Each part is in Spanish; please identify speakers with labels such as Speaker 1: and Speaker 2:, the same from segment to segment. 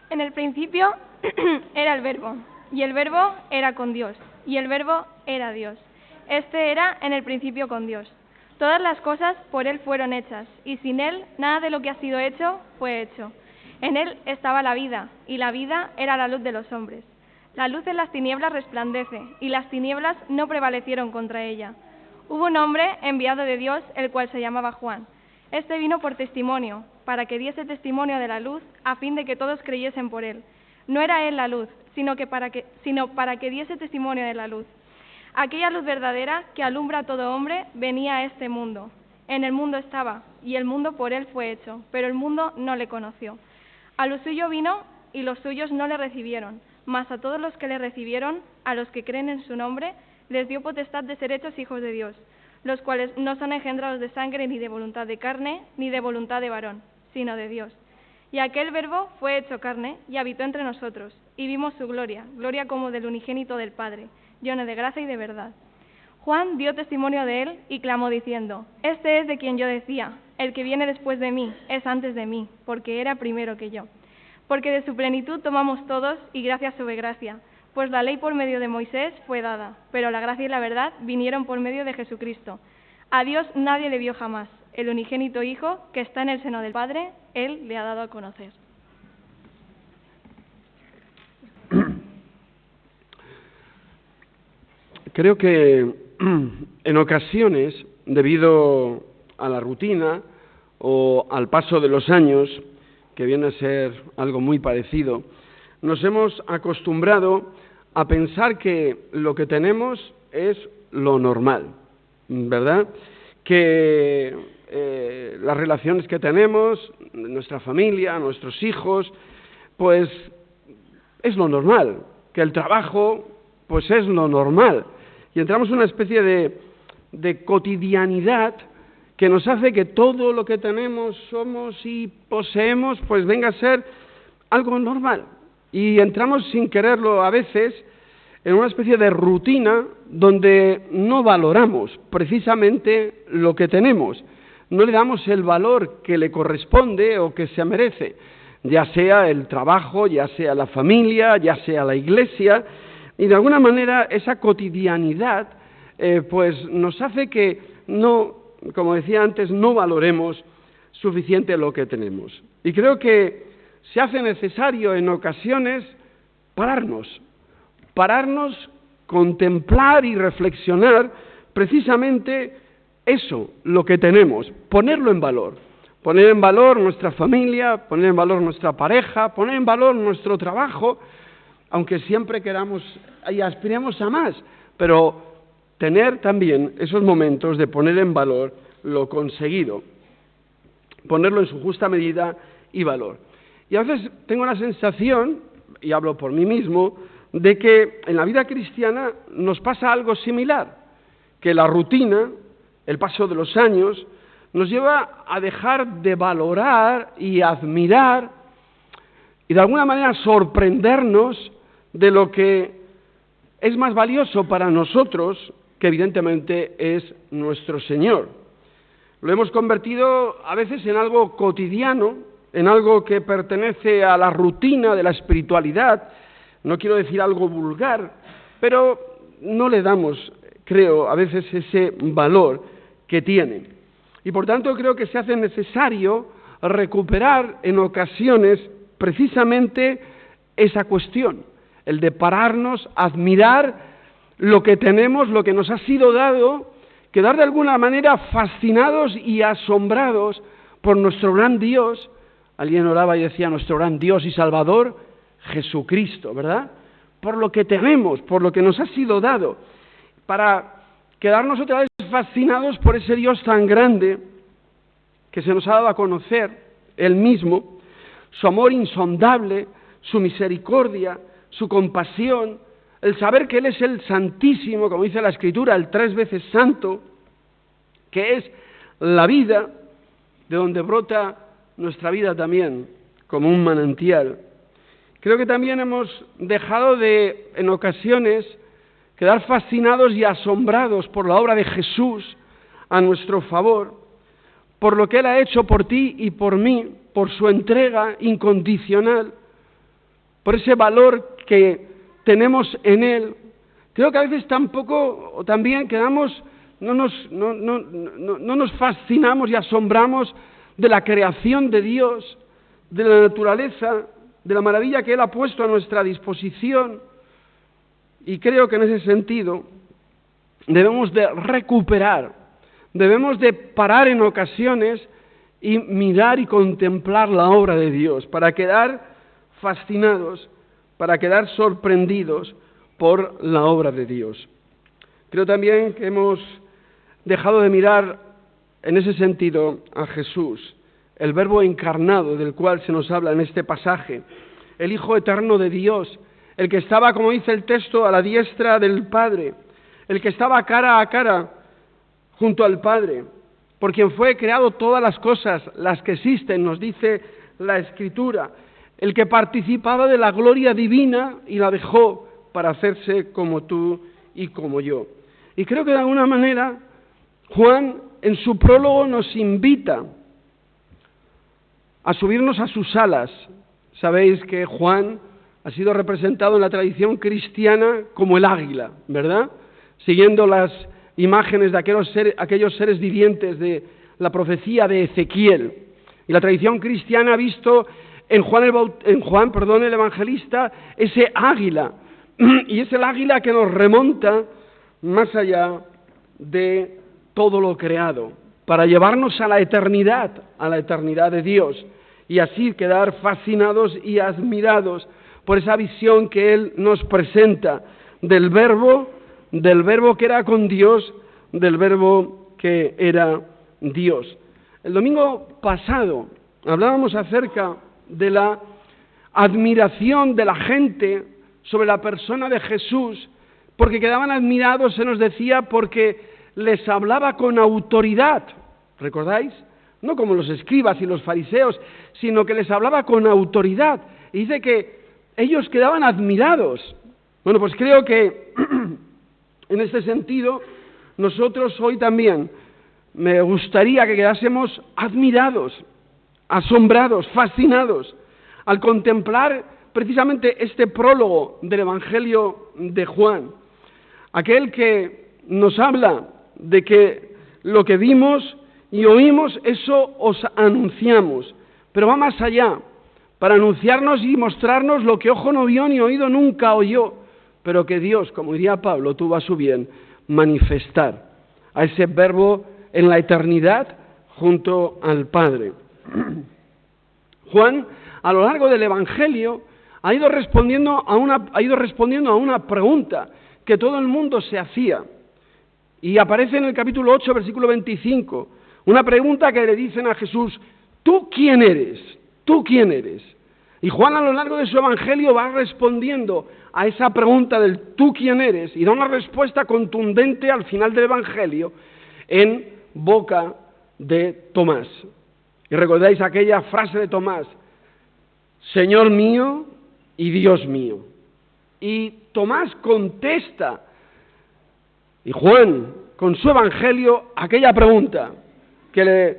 Speaker 1: En el principio era el Verbo, y el Verbo era con Dios, y el Verbo era Dios. Este era en el principio con Dios. Todas las cosas por Él fueron hechas, y sin Él nada de lo que ha sido hecho fue hecho. En Él estaba la vida, y la vida era la luz de los hombres. La luz en las tinieblas resplandece, y las tinieblas no prevalecieron contra ella. Hubo un hombre enviado de Dios, el cual se llamaba Juan. Este vino por testimonio, para que diese testimonio de la luz, a fin de que todos creyesen por él. No era él la luz, sino para que diese testimonio de la luz. Aquella luz verdadera que alumbra a todo hombre venía a este mundo. En el mundo estaba, y el mundo por él fue hecho, pero el mundo no le conoció. A lo suyo vino, y los suyos no le recibieron, mas a todos los que le recibieron, a los que creen en su nombre, les dio potestad de ser hechos hijos de Dios, los cuales no son engendrados de sangre, ni de voluntad de carne, ni de voluntad de varón, sino de Dios. Y aquel Verbo fue hecho carne, y habitó entre nosotros, y vimos su gloria, gloria como del unigénito del Padre, lleno de gracia y de verdad. Juan dio testimonio de él, y clamó diciendo: Este es de quien yo decía, el que viene después de mí, es antes de mí, porque era primero que yo. Porque de su plenitud tomamos todos, y gracia sobre gracia. Pues la ley por medio de Moisés fue dada, pero la gracia y la verdad vinieron por medio de Jesucristo. A Dios nadie le vio jamás. El unigénito Hijo, que está en el seno del Padre, Él le ha dado a conocer.
Speaker 2: Creo que en ocasiones, debido a la rutina o al paso de los años, que viene a ser algo muy parecido, nos hemos acostumbrado a pensar que lo que tenemos es lo normal, ¿verdad? Que las relaciones que tenemos, nuestra familia, nuestros hijos, pues es lo normal, que el trabajo, pues es lo normal. Y entramos en una especie de cotidianidad que nos hace que todo lo que tenemos, somos y poseemos, pues venga a ser algo normal. Y entramos sin quererlo a veces en una especie de rutina donde no valoramos precisamente lo que tenemos, no le damos el valor que le corresponde o que se merece, ya sea el trabajo, ya sea la familia, ya sea la iglesia, y de alguna manera esa cotidianidad pues nos hace que no, como decía antes, no valoremos suficiente lo que tenemos. Y creo que se hace necesario en ocasiones pararnos, contemplar y reflexionar precisamente eso, lo que tenemos, ponerlo en valor. Poner en valor nuestra familia, poner en valor nuestra pareja, poner en valor nuestro trabajo, aunque siempre queramos y aspiremos a más, pero tener también esos momentos de poner en valor lo conseguido, ponerlo en su justa medida y valor. Y a veces tengo la sensación, y hablo por mí mismo, de que en la vida cristiana nos pasa algo similar, que la rutina, el paso de los años, nos lleva a dejar de valorar y admirar y de alguna manera sorprendernos de lo que es más valioso para nosotros, que evidentemente es nuestro Señor. Lo hemos convertido a veces en algo cotidiano, en algo que pertenece a la rutina de la espiritualidad, no quiero decir algo vulgar, pero no le damos, creo, a veces ese valor que tiene. Y por tanto creo que se hace necesario recuperar en ocasiones precisamente esa cuestión, el de pararnos, admirar lo que tenemos, lo que nos ha sido dado, quedar de alguna manera fascinados y asombrados por nuestro gran Dios. Alguien oraba y decía, nuestro gran Dios y Salvador, Jesucristo, ¿verdad? Por lo que tenemos, por lo que nos ha sido dado, para quedarnos otra vez fascinados por ese Dios tan grande que se nos ha dado a conocer, Él mismo, su amor insondable, su misericordia, su compasión, el saber que Él es el Santísimo, como dice la Escritura, el 3 veces santo, que es la vida, de donde brota nuestra vida también, como un manantial. Creo que también hemos dejado de, en ocasiones, quedar fascinados y asombrados por la obra de Jesús a nuestro favor, por lo que Él ha hecho por ti y por mí, por su entrega incondicional, por ese valor que tenemos en Él. Creo que a veces tampoco, o también no nos fascinamos y asombramos de la creación de Dios, de la naturaleza, de la maravilla que Él ha puesto a nuestra disposición. Y creo que en ese sentido debemos de recuperar, debemos de parar en ocasiones y mirar y contemplar la obra de Dios para quedar fascinados, para quedar sorprendidos por la obra de Dios. Creo también que hemos dejado de mirar en ese sentido a Jesús, el Verbo encarnado del cual se nos habla en este pasaje, el Hijo eterno de Dios, el que estaba, como dice el texto, a la diestra del Padre, el que estaba cara a cara junto al Padre, por quien fue creado todas las cosas, las que existen, nos dice la Escritura, el que participaba de la gloria divina y la dejó para hacerse como tú y como yo. Y creo que de alguna manera Juan en su prólogo nos invita a subirnos a sus alas. Sabéis que Juan ha sido representado en la tradición cristiana como el águila, ¿verdad? Siguiendo las imágenes de aquellos seres vivientes de la profecía de Ezequiel. Y la tradición cristiana ha visto en Juan el Evangelista ese águila, y es el águila que nos remonta más allá de todo lo creado, para llevarnos a la eternidad de Dios, y así quedar fascinados y admirados por esa visión que Él nos presenta del Verbo que era con Dios, del Verbo que era Dios. El domingo pasado hablábamos acerca de la admiración de la gente sobre la persona de Jesús, porque quedaban admirados, se nos decía, porque les hablaba con autoridad, ¿recordáis? No como los escribas y los fariseos, sino que les hablaba con autoridad. Y dice que ellos quedaban admirados. Bueno, pues creo que en este sentido, nosotros hoy también me gustaría que quedásemos admirados, asombrados, fascinados, al contemplar precisamente este prólogo del Evangelio de Juan, aquel que nos habla de que lo que vimos y oímos, eso os anunciamos, pero va más allá, para anunciarnos y mostrarnos lo que ojo no vio ni oído nunca oyó, pero que Dios, como diría Pablo, tuvo a su bien manifestar a ese Verbo en la eternidad junto al Padre. Juan, a lo largo del Evangelio, ha ido respondiendo a una pregunta que todo el mundo se hacía. Y aparece en el capítulo 8, versículo 25, una pregunta que le dicen a Jesús: ¿tú quién eres? ¿Tú quién eres? Y Juan a lo largo de su Evangelio va respondiendo a esa pregunta del ¿tú quién eres? Y da una respuesta contundente al final del Evangelio en boca de Tomás. Y recordáis aquella frase de Tomás: Señor mío y Dios mío. Y Tomás contesta, y Juan, con su Evangelio, aquella pregunta que le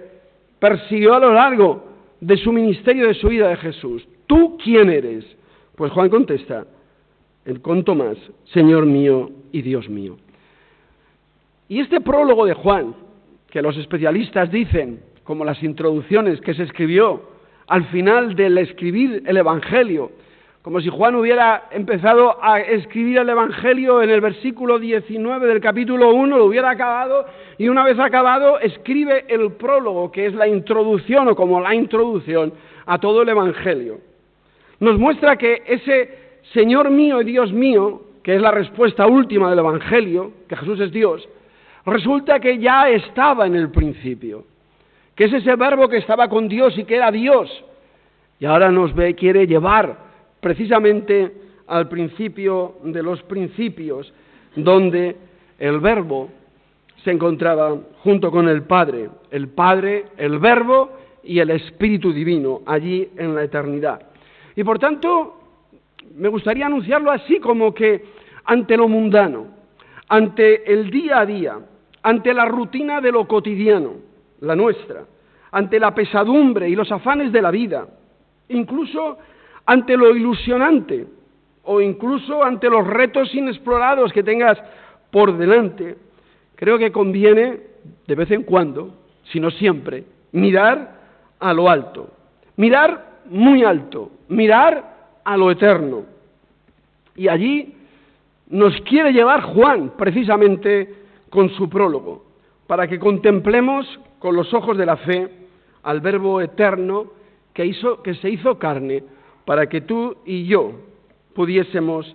Speaker 2: persiguió a lo largo de su ministerio, de su vida de Jesús. ¿Tú quién eres? Pues Juan contesta con Tomás: Señor mío y Dios mío. Y este prólogo de Juan, que los especialistas dicen, como las introducciones que se escribió al final del escribir el Evangelio, como si Juan hubiera empezado a escribir el Evangelio en el versículo 19 del capítulo 1, lo hubiera acabado, y una vez acabado escribe el prólogo, que es la introducción, o como la introducción a todo el Evangelio. Nos muestra que ese Señor mío y Dios mío, que es la respuesta última del Evangelio, que Jesús es Dios, resulta que ya estaba en el principio, que es ese Verbo que estaba con Dios y que era Dios, y ahora quiere llevar precisamente al principio de los principios, donde el Verbo se encontraba junto con el Padre, el Verbo y el Espíritu Divino, allí en la eternidad. Y por tanto, me gustaría anunciarlo así, como que ante lo mundano, ante el día a día, ante la rutina de lo cotidiano, la nuestra, ante la pesadumbre y los afanes de la vida, incluso ante lo ilusionante o incluso ante los retos inexplorados que tengas por delante, creo que conviene de vez en cuando, si no siempre, mirar a lo alto, mirar muy alto, mirar a lo eterno. Y allí nos quiere llevar Juan, precisamente con su prólogo, para que contemplemos con los ojos de la fe al Verbo eterno que se hizo carne, para que tú y yo pudiésemos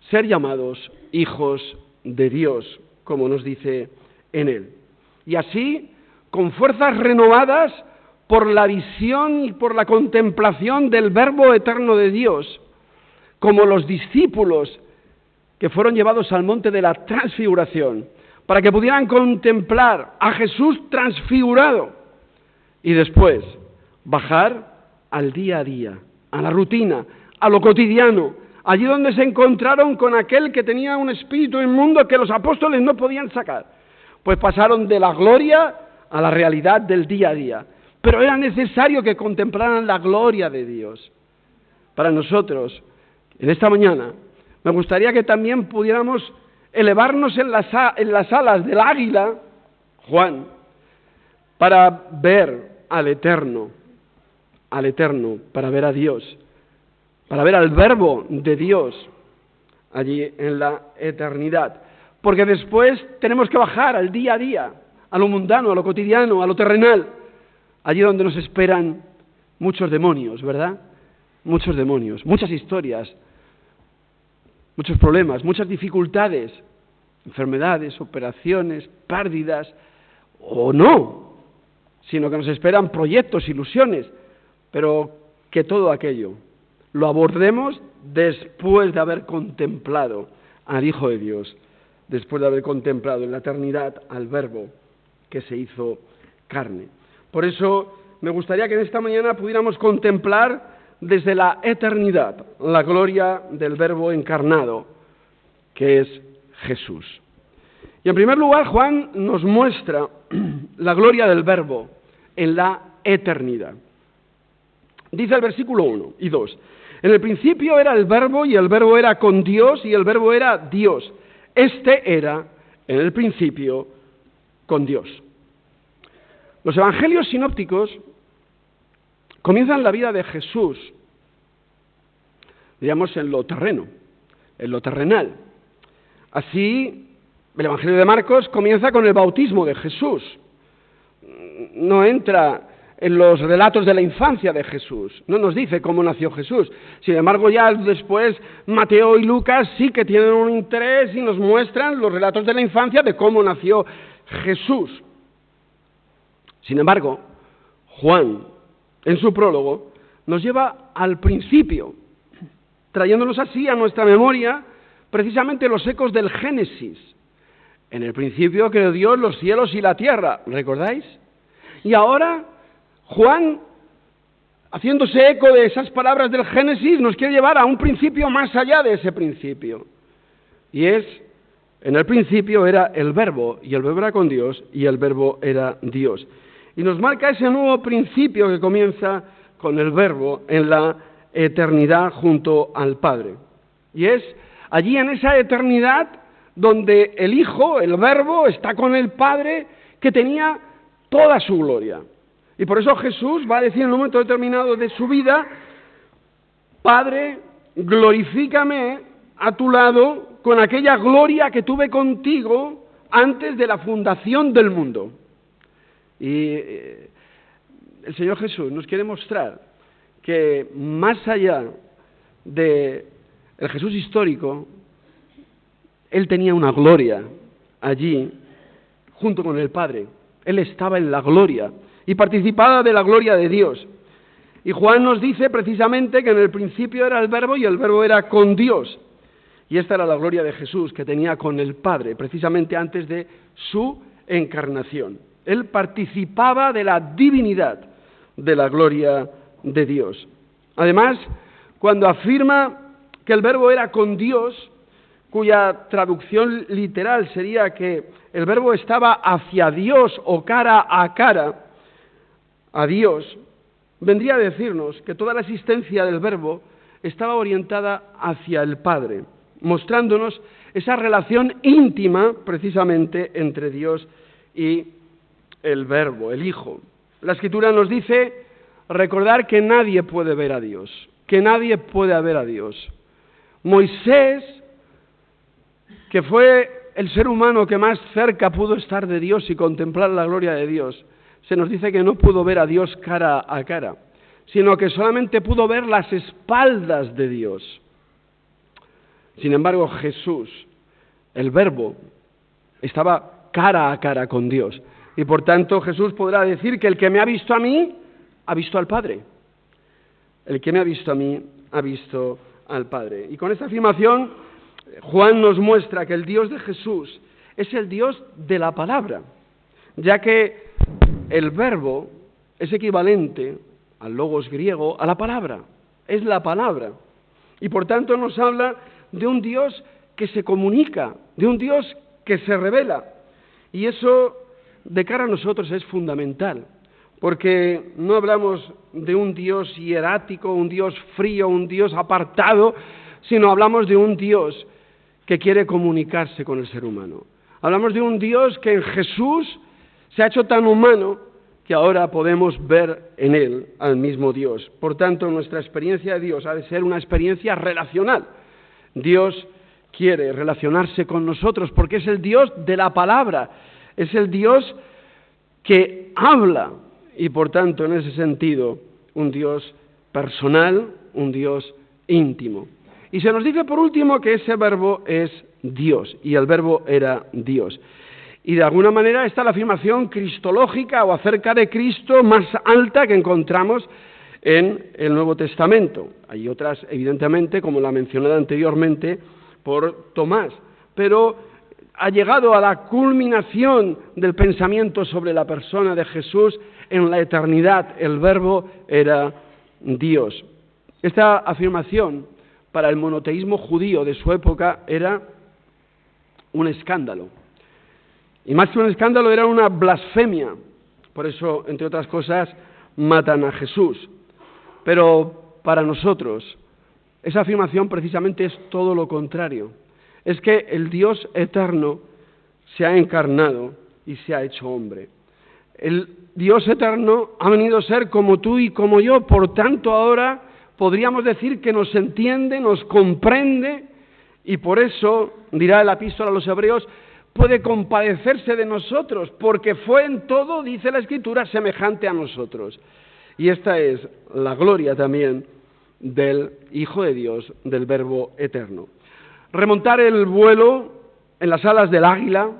Speaker 2: ser llamados hijos de Dios, como nos dice en él. Y así, con fuerzas renovadas por la visión y por la contemplación del Verbo eterno de Dios, como los discípulos que fueron llevados al monte de la transfiguración, para que pudieran contemplar a Jesús transfigurado y después bajar al día a día, a la rutina, a lo cotidiano, allí donde se encontraron con aquel que tenía un espíritu inmundo que los apóstoles no podían sacar. Pues pasaron de la gloria a la realidad del día a día. Pero era necesario que contemplaran la gloria de Dios. Para nosotros, en esta mañana, me gustaría que también pudiéramos elevarnos en las alas del águila, Juan, para ver al Eterno, para ver a Dios, para ver al Verbo de Dios allí en la eternidad. Porque después tenemos que bajar al día a día, a lo mundano, a lo cotidiano, a lo terrenal, allí donde nos esperan muchos demonios, ¿verdad? Muchos demonios, muchas historias, muchos problemas, muchas dificultades, enfermedades, operaciones, pérdidas, o no, sino que nos esperan proyectos, ilusiones, pero que todo aquello lo abordemos después de haber contemplado al Hijo de Dios, después de haber contemplado en la eternidad al Verbo que se hizo carne. Por eso me gustaría que en esta mañana pudiéramos contemplar desde la eternidad la gloria del Verbo encarnado, que es Jesús. Y en primer lugar, Juan nos muestra la gloria del Verbo en la eternidad. Dice el versículo 1 y 2, en el principio era el Verbo y el Verbo era con Dios y el Verbo era Dios. Este era en el principio con Dios. Los evangelios sinópticos comienzan la vida de Jesús, digamos, en lo terreno, en lo terrenal. Así, el Evangelio de Marcos comienza con el bautismo de Jesús. No entra en los relatos de la infancia de Jesús, no nos dice cómo nació Jesús. Sin embargo, ya después Mateo y Lucas sí que tienen un interés y nos muestran los relatos de la infancia de cómo nació Jesús. Sin embargo, Juan, en su prólogo, nos lleva al principio, trayéndonos así a nuestra memoria precisamente los ecos del Génesis. En el principio creó Dios los cielos y la tierra, ¿recordáis? Y ahora Juan, haciéndose eco de esas palabras del Génesis, nos quiere llevar a un principio más allá de ese principio. Y es, en el principio era el Verbo, y el Verbo era con Dios, y el Verbo era Dios. Y nos marca ese nuevo principio que comienza con el Verbo en la eternidad junto al Padre. Y es allí en esa eternidad donde el Hijo, el Verbo, está con el Padre que tenía toda su gloria. Y por eso Jesús va a decir en un momento determinado de su vida, Padre, glorifícame a tu lado con aquella gloria que tuve contigo antes de la fundación del mundo. Y el Señor Jesús nos quiere mostrar que más allá del Jesús histórico, Él tenía una gloria allí junto con el Padre. Él estaba en la gloria y participaba de la gloria de Dios. Y Juan nos dice precisamente que en el principio era el Verbo y el Verbo era con Dios. Y esta era la gloria de Jesús que tenía con el Padre, precisamente antes de su encarnación. Él participaba de la divinidad de la gloria de Dios. Además, cuando afirma que el Verbo era con Dios, cuya traducción literal sería que el Verbo estaba hacia Dios o cara a Dios, vendría a decirnos que toda la existencia del Verbo estaba orientada hacia el Padre, mostrándonos esa relación íntima precisamente entre Dios y el Verbo, el Hijo. La Escritura nos dice recordar que nadie puede ver a Dios, que nadie puede ver a Dios. Moisés, que fue el ser humano que más cerca pudo estar de Dios y contemplar la gloria de Dios, se nos dice que no pudo ver a Dios cara a cara, sino que solamente pudo ver las espaldas de Dios. Sin embargo, Jesús, el Verbo, estaba cara a cara con Dios. Y por tanto, Jesús podrá decir que el que me ha visto a mí, ha visto al Padre. El que me ha visto a mí, ha visto al Padre. Y con esta afirmación, Juan nos muestra que el Dios de Jesús es el Dios de la palabra, ya que el Verbo es equivalente al logos griego, a la palabra, es la palabra. Y por tanto nos habla de un Dios que se comunica, de un Dios que se revela. Y eso de cara a nosotros es fundamental, porque no hablamos de un Dios hierático, un Dios frío, un Dios apartado, sino hablamos de un Dios que quiere comunicarse con el ser humano. Hablamos de un Dios que en Jesús se ha hecho tan humano que ahora podemos ver en Él al mismo Dios. Por tanto, nuestra experiencia de Dios ha de ser una experiencia relacional. Dios quiere relacionarse con nosotros porque es el Dios de la palabra, es el Dios que habla y, por tanto, en ese sentido, un Dios personal, un Dios íntimo. Y se nos dice, por último, que ese Verbo es Dios, y el Verbo era Dios. Y de alguna manera está la afirmación cristológica o acerca de Cristo más alta que encontramos en el Nuevo Testamento. Hay otras, evidentemente, como la mencionada anteriormente por Tomás, pero ha llegado a la culminación del pensamiento sobre la persona de Jesús en la eternidad. El Verbo era Dios. Esta afirmación para el monoteísmo judío de su época era un escándalo. Y más que un escándalo, era una blasfemia. Por eso, entre otras cosas, matan a Jesús. Pero para nosotros, esa afirmación precisamente es todo lo contrario. Es que el Dios eterno se ha encarnado y se ha hecho hombre. El Dios eterno ha venido a ser como tú y como yo, por tanto ahora podríamos decir que nos entiende, nos comprende, y por eso, dirá la epístola a los Hebreos, puede compadecerse de nosotros, porque fue en todo, dice la Escritura, semejante a nosotros. Y esta es la gloria también del Hijo de Dios, del Verbo eterno. Remontar el vuelo en las alas del águila,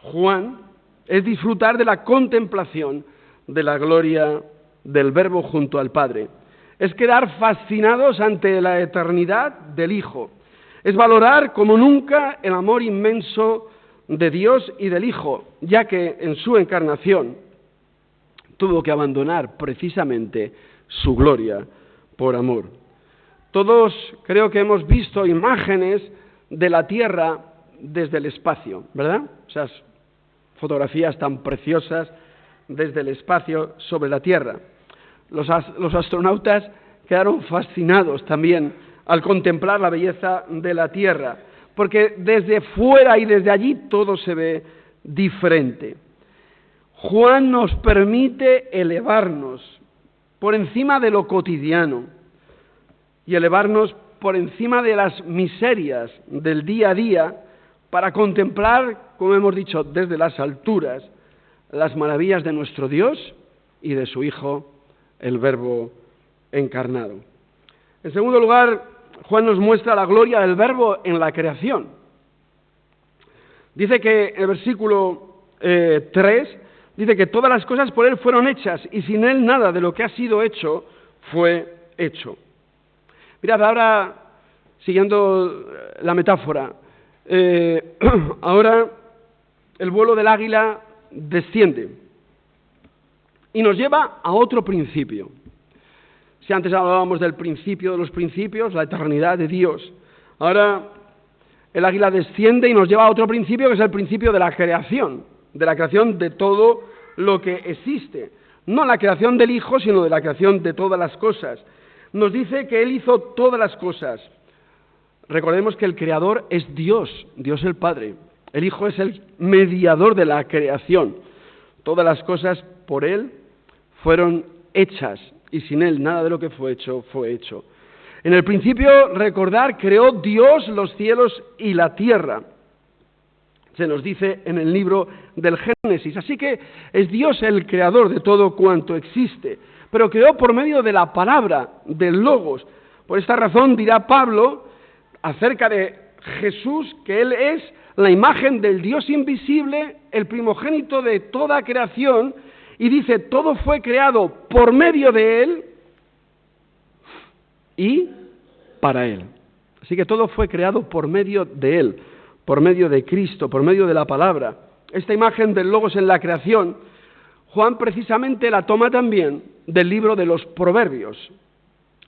Speaker 2: Juan, es disfrutar de la contemplación de la gloria del Verbo junto al Padre. Es quedar fascinados ante la eternidad del Hijo. Es valorar como nunca el amor inmenso de Dios y del Hijo, ya que en su encarnación tuvo que abandonar precisamente su gloria por amor. Todos creo que hemos visto imágenes de la Tierra desde el espacio, ¿verdad? Esas fotografías tan preciosas desde el espacio sobre la Tierra. Los astronautas quedaron fascinados también al contemplar la belleza de la Tierra, porque desde fuera y desde allí todo se ve diferente. Juan nos permite elevarnos por encima de lo cotidiano y elevarnos por encima de las miserias del día a día para contemplar, como hemos dicho, desde las alturas, las maravillas de nuestro Dios y de su Hijo, el Verbo encarnado. En segundo lugar, Juan nos muestra la gloria del Verbo en la creación. Dice que en el versículo 3, dice que todas las cosas por Él fueron hechas y sin Él nada de lo que ha sido hecho fue hecho. Mirad, ahora, siguiendo la metáfora, ahora el vuelo del águila desciende y nos lleva a otro principio. Si antes hablábamos del principio de los principios, la eternidad de Dios, ahora el águila desciende y nos lleva a otro principio que es el principio de la creación de todo lo que existe. No la creación del Hijo, sino de la creación de todas las cosas. Nos dice que Él hizo todas las cosas. Recordemos que el Creador es Dios, Dios el Padre. El Hijo es el mediador de la creación. Todas las cosas por Él fueron hechas, y sin Él nada de lo que fue hecho, fue hecho. En el principio, recordar, creó Dios los cielos y la tierra. Se nos dice en el libro del Génesis. Así que es Dios el creador de todo cuanto existe, pero creó por medio de la palabra, del Logos. Por esta razón dirá Pablo acerca de Jesús que Él es la imagen del Dios invisible, el primogénito de toda creación, y dice, todo fue creado por medio de Él y para Él. Así que todo fue creado por medio de Él, por medio de Cristo, por medio de la palabra. Esta imagen del Logos en la creación, Juan precisamente la toma también del libro de los Proverbios.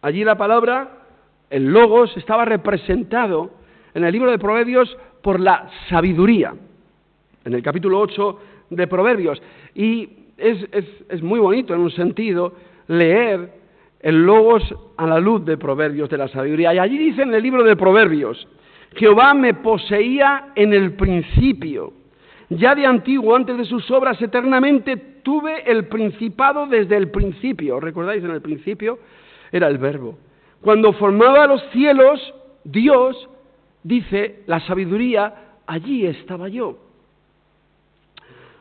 Speaker 2: Allí la palabra, el Logos, estaba representado en el libro de Proverbios por la sabiduría, en el capítulo 8 de Proverbios. Y es muy bonito en un sentido leer el Logos a la luz de Proverbios, de la sabiduría. Y allí dice en el libro de Proverbios, Jehová me poseía en el principio, ya de antiguo, antes de sus obras eternamente, tuve el principado desde el principio. ¿Recordáis? En el principio era el Verbo. Cuando formaba los cielos, Dios, dice, la sabiduría, allí estaba yo.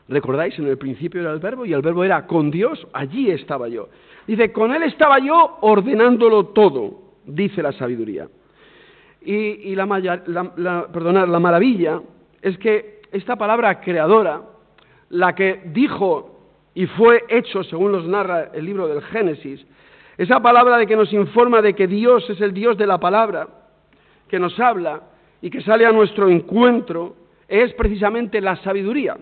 Speaker 2: ¿Recordáis? En el principio era el Verbo y el Verbo era con Dios, allí estaba yo. Dice, con Él estaba yo ordenándolo todo, dice la sabiduría. Y la maravilla es que esta palabra creadora, la que dijo y fue hecho, según nos narra el libro del Génesis, esa palabra de que nos informa de que Dios es el Dios de la palabra, que nos habla y que sale a nuestro encuentro, es precisamente la sabiduría.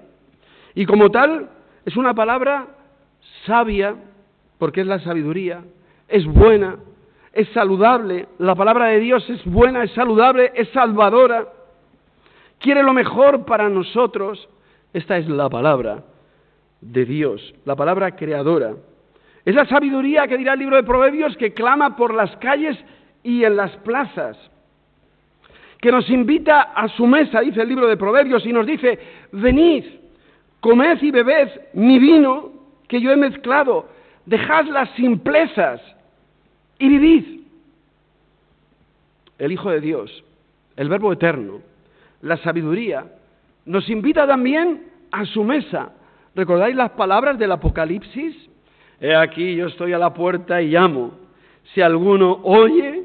Speaker 2: Y como tal, es una palabra sabia, porque es la sabiduría, es buena, es saludable. La palabra de Dios es buena, es saludable, es salvadora, quiere lo mejor para nosotros. Esta es la palabra de Dios, la palabra creadora. Es la sabiduría que dirá el libro de Proverbios, que clama por las calles y en las plazas, que nos invita a su mesa, dice el libro de Proverbios, y nos dice, venid, comed y bebed mi vino que yo he mezclado, dejad las simplezas y vivid. El Hijo de Dios, el Verbo eterno, la sabiduría, nos invita también a su mesa. ¿Recordáis las palabras del Apocalipsis? He aquí, yo estoy a la puerta y llamo. Si alguno oye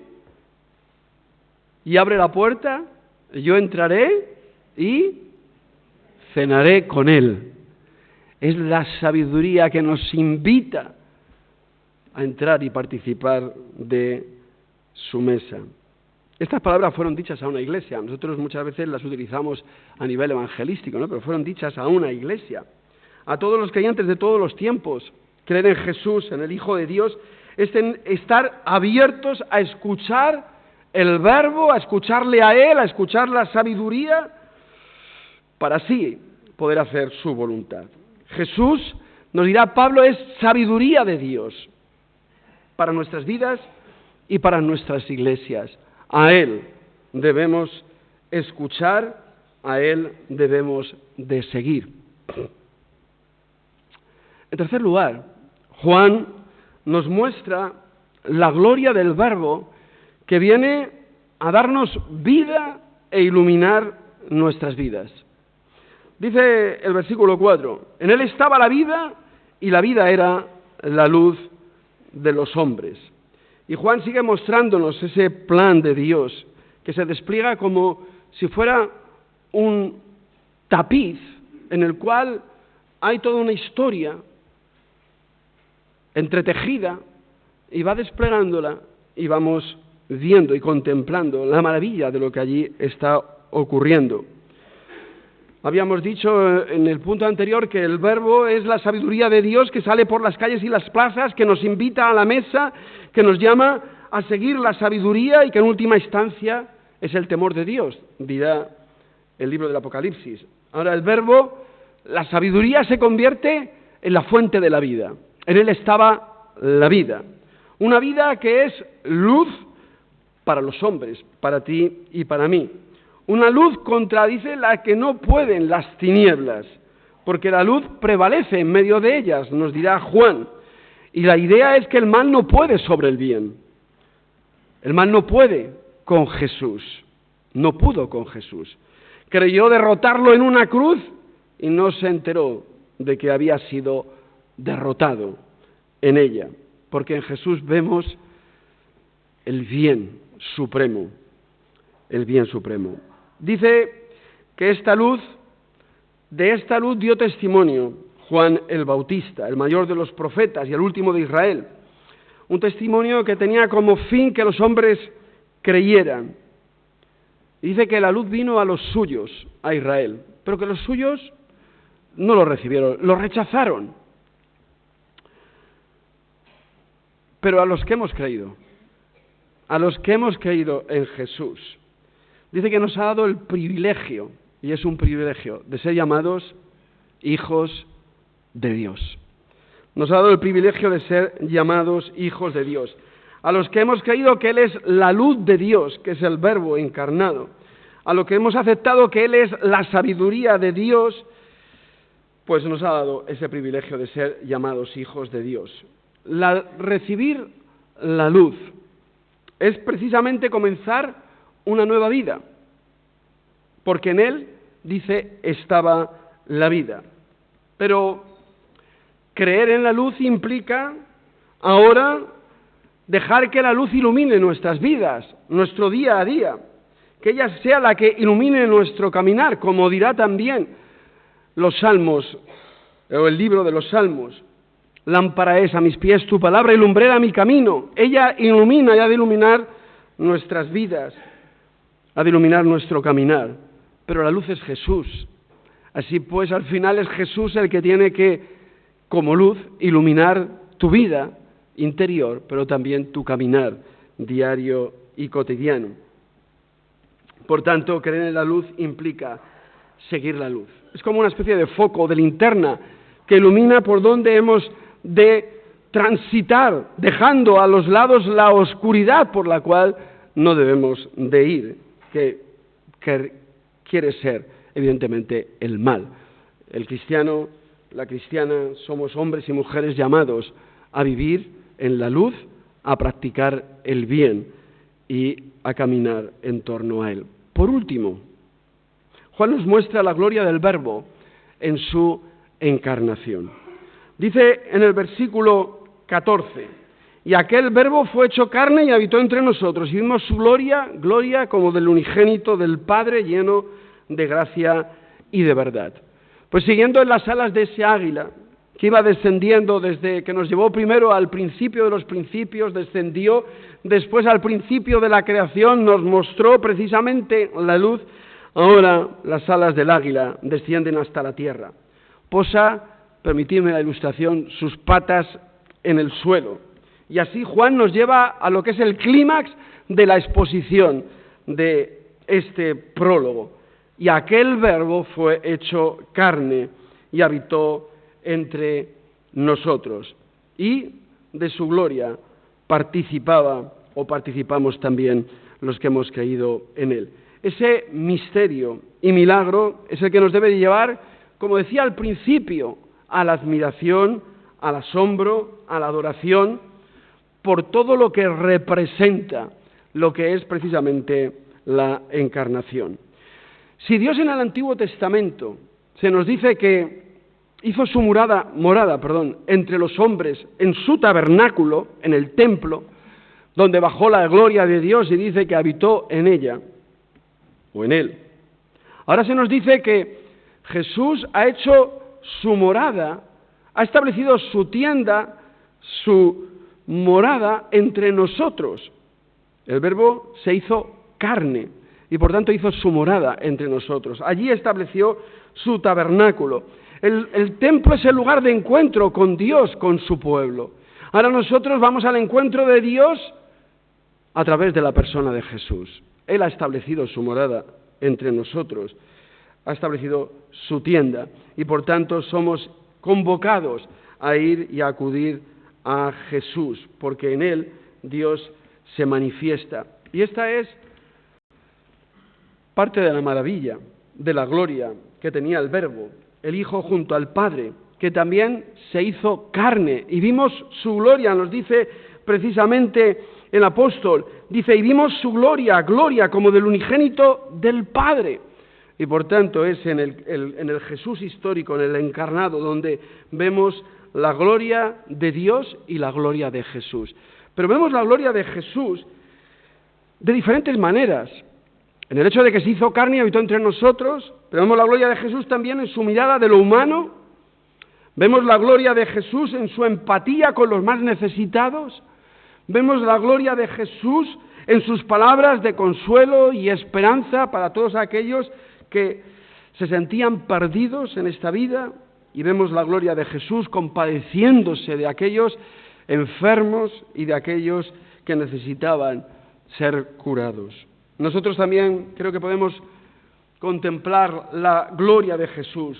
Speaker 2: y abre la puerta, yo entraré y cenaré con él. Es la sabiduría que nos invita a entrar y participar de su mesa. Estas palabras fueron dichas a una iglesia. Nosotros muchas veces las utilizamos a nivel evangelístico, ¿no? Pero fueron dichas a una iglesia. A todos los creyentes de todos los tiempos, creer en Jesús, en el Hijo de Dios, estar abiertos a escuchar el Verbo, a escucharle a Él, a escuchar la sabiduría, para así poder hacer su voluntad. Jesús, nos dirá Pablo, es sabiduría de Dios para nuestras vidas y para nuestras iglesias. A Él debemos escuchar, a Él debemos de seguir. En tercer lugar, Juan nos muestra la gloria del Verbo que viene a darnos vida e iluminar nuestras vidas. Dice el versículo 4, en Él estaba la vida y la vida era la luz de los hombres. Y Juan sigue mostrándonos ese plan de Dios que se despliega como si fuera un tapiz en el cual hay toda una historia entretejida y va desplegándola y vamos viendo y contemplando la maravilla de lo que allí está ocurriendo. Habíamos dicho en el punto anterior que el Verbo es la sabiduría de Dios que sale por las calles y las plazas, que nos invita a la mesa, que nos llama a seguir la sabiduría y que en última instancia es el temor de Dios, dirá el libro del Apocalipsis. Ahora el Verbo, la sabiduría se convierte en la fuente de la vida. En Él estaba la vida. Una vida que es luz para los hombres, para ti y para mí. Una luz contradice la que no pueden las tinieblas, porque la luz prevalece en medio de ellas, nos dirá Juan. Y la idea es que el mal no puede sobre el bien. El mal no puede con Jesús. No pudo con Jesús. Creyó derrotarlo en una cruz y no se enteró de que había sido derrotado en ella. Porque en Jesús vemos el bien supremo. El bien supremo. Dice que de esta luz dio testimonio Juan el Bautista, el mayor de los profetas y el último de Israel. Un testimonio que tenía como fin que los hombres creyeran. Dice que la luz vino a los suyos, a Israel, pero que los suyos no lo recibieron, lo rechazaron. Pero a los que hemos creído en Jesús, dice que nos ha dado el privilegio, y es un privilegio, de ser llamados hijos de Dios. Nos ha dado el privilegio de ser llamados hijos de Dios. A los que hemos creído que Él es la luz de Dios, que es el Verbo encarnado, a los que hemos aceptado que Él es la sabiduría de Dios, pues nos ha dado ese privilegio de ser llamados hijos de Dios. Recibir la luz es precisamente comenzar una nueva vida, porque en Él, dice, estaba la vida. Pero creer en la luz implica ahora dejar que la luz ilumine nuestras vidas, nuestro día a día, que ella sea la que ilumine nuestro caminar, como dirá también los Salmos, o el libro de los Salmos. Lámpara es a mis pies tu palabra y lumbrera a mi camino. Ella ilumina y ha de iluminar nuestras vidas, ha de iluminar nuestro caminar. Pero la luz es Jesús. Así pues, al final es Jesús el que tiene que, como luz, iluminar tu vida interior, pero también tu caminar diario y cotidiano. Por tanto, creer en la luz implica seguir la luz. Es como una especie de foco, de linterna, que ilumina por donde hemos de transitar, dejando a los lados la oscuridad por la cual no debemos de ir, que quiere ser, evidentemente, el mal. El cristiano, la cristiana, somos hombres y mujeres llamados a vivir en la luz, a practicar el bien y a caminar en torno a él. Por último, Juan nos muestra la gloria del Verbo en su encarnación. Dice en el versículo 14, y aquel Verbo fue hecho carne y habitó entre nosotros, y vimos su gloria como del unigénito del Padre, lleno de gracia y de verdad. Pues siguiendo en las alas de ese águila, que iba descendiendo desde que nos llevó primero al principio de los principios, descendió después al principio de la creación, nos mostró precisamente la luz. Ahora las alas del águila descienden hasta la tierra. Posa, permitidme la ilustración, sus patas en el suelo. Y así Juan nos lleva a lo que es el clímax de la exposición de este prólogo. Y aquel Verbo fue hecho carne y habitó entre nosotros. Y de su gloria participamos también los que hemos creído en él. Ese misterio y milagro es el que nos debe llevar, como decía al principio, a la admiración, al asombro, a la adoración, por todo lo que representa lo que es precisamente la encarnación. Si Dios en el Antiguo Testamento se nos dice que hizo su morada, entre los hombres en su tabernáculo, en el templo, donde bajó la gloria de Dios y dice que habitó en ella, o en él. Ahora se nos dice que Jesús ha hecho su morada, ha establecido su tienda, su morada entre nosotros. El Verbo se hizo carne y por tanto hizo su morada entre nosotros. Allí estableció su tabernáculo. El templo es el lugar de encuentro con Dios, con su pueblo. Ahora nosotros vamos al encuentro de Dios a través de la persona de Jesús. Él ha establecido su morada entre nosotros, ha establecido su tienda y por tanto somos convocados a ir y a acudir a Jesús, porque en Él Dios se manifiesta. Y esta es parte de la maravilla, de la gloria que tenía el Verbo, el Hijo junto al Padre, que también se hizo carne, y vimos su gloria, nos dice precisamente el apóstol, dice, y vimos su gloria, gloria como del unigénito del Padre. Y por tanto es en el Jesús histórico, en el encarnado, donde vemos la gloria de Dios y la gloria de Jesús. Pero vemos la gloria de Jesús de diferentes maneras. En el hecho de que se hizo carne y habitó entre nosotros, pero vemos la gloria de Jesús también en su mirada de lo humano. Vemos la gloria de Jesús en su empatía con los más necesitados. Vemos la gloria de Jesús en sus palabras de consuelo y esperanza para todos aquellos que se sentían perdidos en esta vida, y vemos la gloria de Jesús compadeciéndose de aquellos enfermos y de aquellos que necesitaban ser curados. Nosotros también creo que podemos contemplar la gloria de Jesús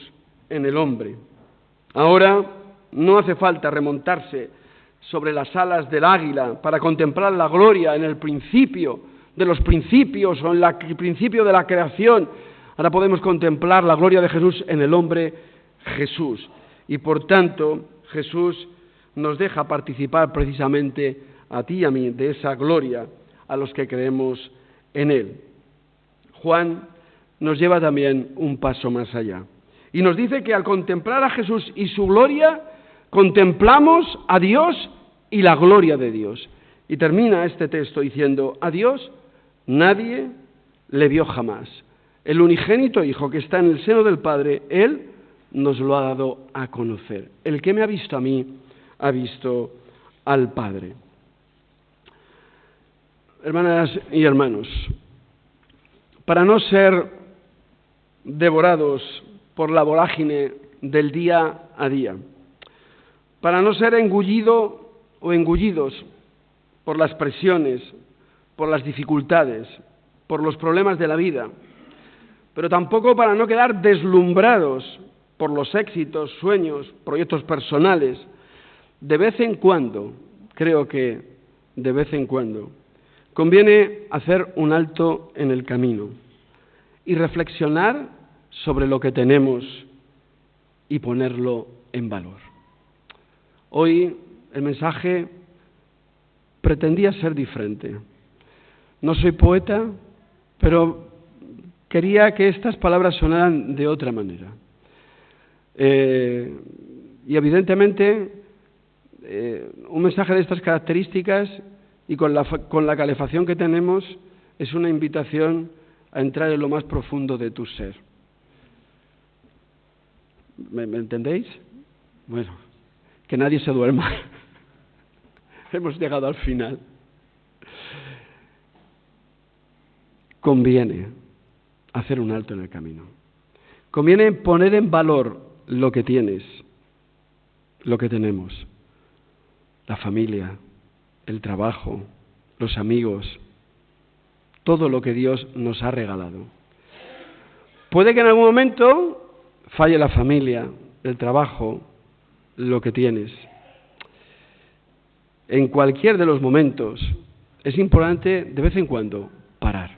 Speaker 2: en el hombre. Ahora no hace falta remontarse sobre las alas del águila para contemplar la gloria en el principio de los principios o en el principio de la creación. Ahora podemos contemplar la gloria de Jesús en el hombre Jesús. Y por tanto, Jesús nos deja participar precisamente a ti y a mí de esa gloria a los que creemos en Él. Juan nos lleva también un paso más allá. Y nos dice que al contemplar a Jesús y su gloria, contemplamos a Dios y la gloria de Dios. Y termina este texto diciendo, a Dios nadie le vio jamás. El unigénito Hijo que está en el seno del Padre, Él nos lo ha dado a conocer. El que me ha visto a mí, ha visto al Padre. Hermanas y hermanos, para no ser devorados por la vorágine del día a día, para no ser engullido o engullidos por las presiones, por las dificultades, por los problemas de la vida, pero tampoco para no quedar deslumbrados por los éxitos, sueños, proyectos personales, de vez en cuando, creo que de vez en cuando, conviene hacer un alto en el camino y reflexionar sobre lo que tenemos y ponerlo en valor. Hoy el mensaje pretendía ser diferente. No soy poeta, pero quería que estas palabras sonaran de otra manera. Y evidentemente un mensaje de estas características y con la calefacción que tenemos es una invitación a entrar en lo más profundo de tu ser. ¿Me entendéis? Bueno, que nadie se duerma. Hemos llegado al final. Conviene hacer un alto en el camino. Conviene poner en valor lo que tienes, lo que tenemos, la familia, el trabajo, los amigos, todo lo que Dios nos ha regalado. Puede que en algún momento falle la familia, el trabajo, lo que tienes. En cualquier de los momentos es importante de vez en cuando parar,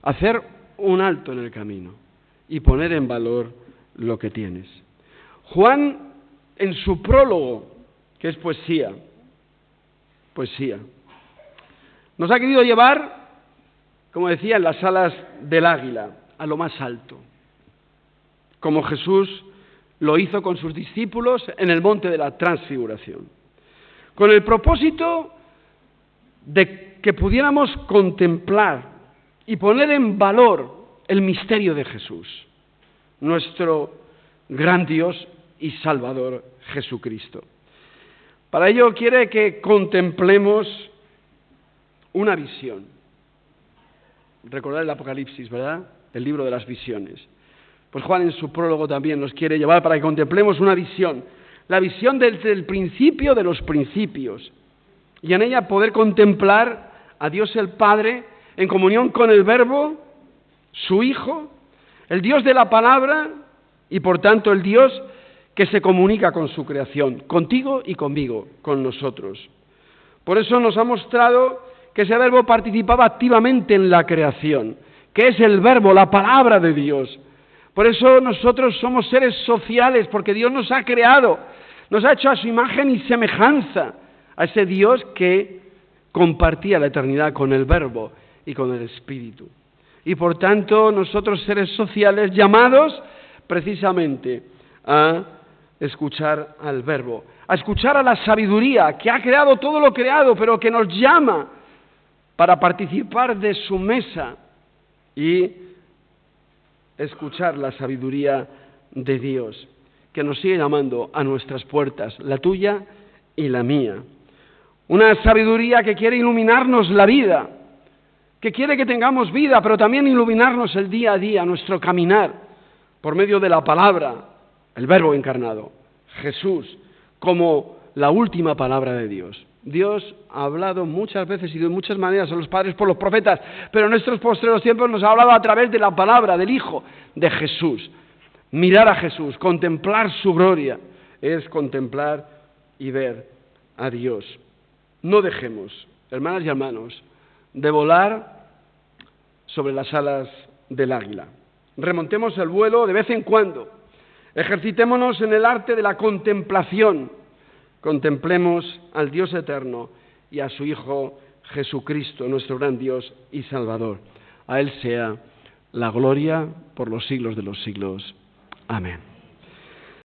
Speaker 2: hacer un alto en el camino y poner en valor lo que tienes. Juan, en su prólogo, que es poesía, nos ha querido llevar, como decía, en las alas del águila, a lo más alto, como Jesús lo hizo con sus discípulos en el monte de la Transfiguración, con el propósito de que pudiéramos contemplar y poner en valor el misterio de Jesús, nuestro gran Dios y Salvador Jesucristo. Para ello quiere que contemplemos una visión. Recordad el Apocalipsis, ¿verdad? El libro de las visiones. Pues Juan en su prólogo también nos quiere llevar para que contemplemos una visión. La visión desde el principio de los principios. Y en ella poder contemplar a Dios el Padre en comunión con el Verbo, su Hijo, el Dios de la palabra y por tanto el Dios que se comunica con su creación, contigo y conmigo, con nosotros. Por eso nos ha mostrado que ese Verbo participaba activamente en la creación, que es el Verbo, la palabra de Dios. Por eso nosotros somos seres sociales, porque Dios nos ha creado, nos ha hecho a su imagen y semejanza, a ese Dios que compartía la eternidad con el Verbo y con el Espíritu. Y por tanto, nosotros seres sociales llamados precisamente a escuchar al Verbo, a escuchar a la sabiduría que ha creado todo lo creado, pero que nos llama para participar de su mesa y escuchar la sabiduría de Dios, que nos sigue llamando a nuestras puertas, la tuya y la mía. Una sabiduría que quiere iluminarnos la vida, que quiere que tengamos vida, pero también iluminarnos el día a día, nuestro caminar, por medio de la palabra, el Verbo encarnado, Jesús, como la última palabra de Dios. Dios ha hablado muchas veces y de muchas maneras a los padres por los profetas, pero en nuestros postreros tiempos nos ha hablado a través de la palabra del Hijo, de Jesús. Mirar a Jesús, contemplar su gloria, es contemplar y ver a Dios. No dejemos, hermanas y hermanos, de volar sobre las alas del águila. Remontemos el vuelo de vez en cuando. Ejercitémonos en el arte de la contemplación. Contemplemos al Dios eterno y a su Hijo Jesucristo, nuestro gran Dios y Salvador. A Él sea la gloria por los siglos de los siglos. Amén.